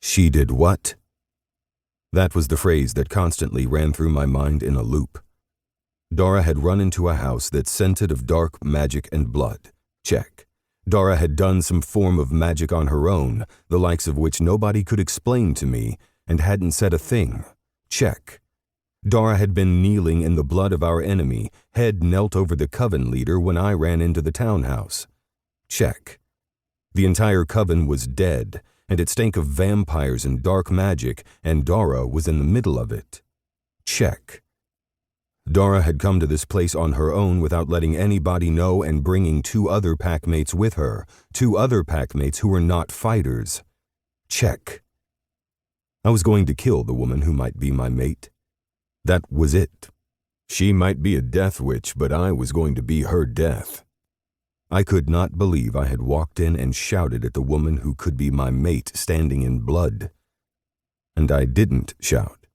She did what? That was the phrase that constantly ran through my mind in a loop. Dara had run into a house that scented of dark magic and blood. Check. Dara had done some form of magic on her own, the likes of which nobody could explain to me, and hadn't said a thing. Check. Dara had been kneeling in the blood of our enemy, head knelt over the coven leader when I ran into the townhouse. Check. The entire coven was dead, and it stank of vampires and dark magic, and Dara was in the middle of it. Check. Dara had come to this place on her own without letting anybody know and bringing 2 other packmates with her, 2 other packmates who were not fighters. Check. I was going to kill the woman who might be my mate. That was it. She might be a death witch, but I was going to be her death. I could not believe I had walked in and shouted at the woman who could be my mate standing in blood. And I didn't shout.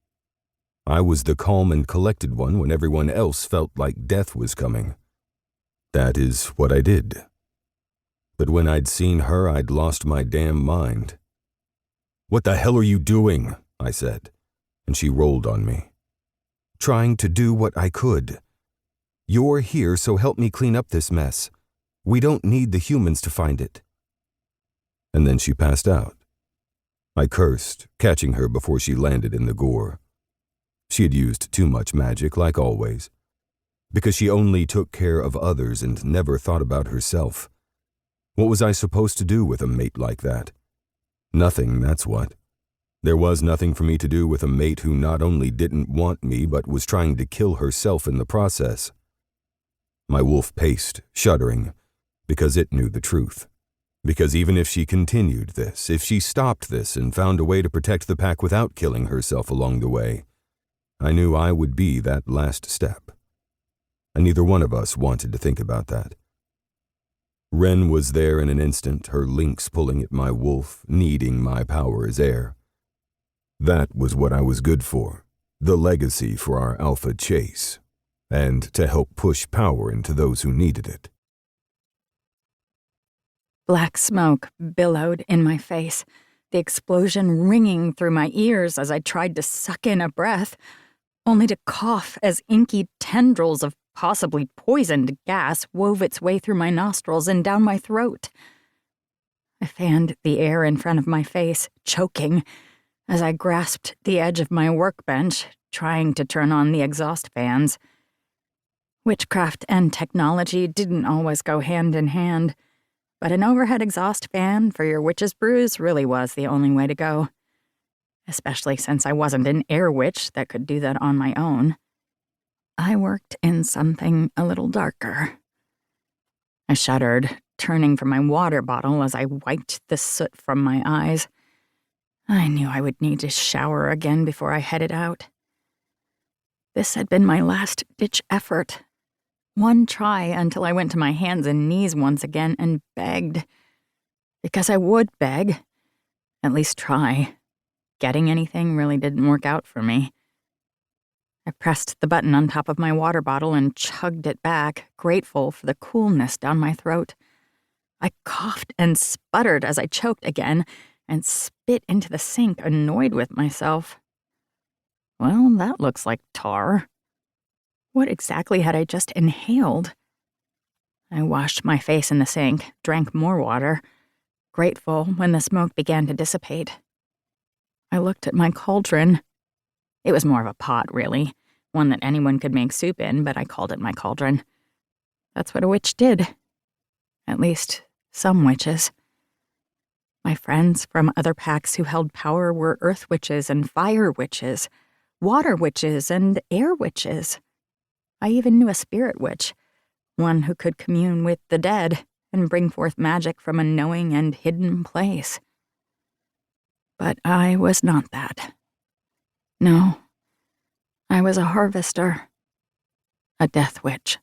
I was the calm and collected one when everyone else felt like death was coming. That is what I did. But when I'd seen her, I'd lost my damn mind. "What the hell are you doing?" I said, and she rolled on me. "Trying to do what I could. You're here, so help me clean up this mess. We don't need the humans to find it." And then she passed out. I cursed, catching her before she landed in the gore. She had used too much magic, like always, because she only took care of others and never thought about herself. What was I supposed to do with a mate like that? Nothing, that's what. There was nothing for me to do with a mate who not only didn't want me, but was trying to kill herself in the process. My wolf paced, shuddering, because it knew the truth. Because even if she continued this, if she stopped this and found a way to protect the pack without killing herself along the way, I knew I would be that last step. And neither one of us wanted to think about that. Wren was there in an instant, her lynx pulling at my wolf, needing my power as heir. That was what I was good for, the legacy for our alpha chase, and to help push power into those who needed it. Black smoke billowed in my face, the explosion ringing through my ears as I tried to suck in a breath, only to cough as inky tendrils of possibly poisoned gas wove its way through my nostrils and down my throat. I fanned the air in front of my face, choking, as I grasped the edge of my workbench, trying to turn on the exhaust fans. Witchcraft and technology didn't always go hand in hand, but an overhead exhaust fan for your witch's brews really was the only way to go. Especially since I wasn't an air witch that could do that on my own. I worked in something a little darker. I shuddered, turning from my water bottle as I wiped the soot from my eyes. I knew I would need to shower again before I headed out. This had been my last-ditch effort. One try until I went to my hands and knees once again and begged. Because I would beg. At least try. Getting anything really didn't work out for me. I pressed the button on top of my water bottle and chugged it back, grateful for the coolness down my throat. I coughed and sputtered as I choked again and spit into the sink, annoyed with myself. Well, that looks like tar. What exactly had I just inhaled? I washed my face in the sink, drank more water, grateful when the smoke began to dissipate. I looked at my cauldron. It was more of a pot, really, one that anyone could make soup in, but I called it my cauldron. That's what a witch did. At least, some witches. My friends from other packs who held power were earth witches and fire witches, water witches and air witches. I even knew a spirit witch, one who could commune with the dead and bring forth magic from a knowing and hidden place. But I was not that. No, I was a harvester, a death witch.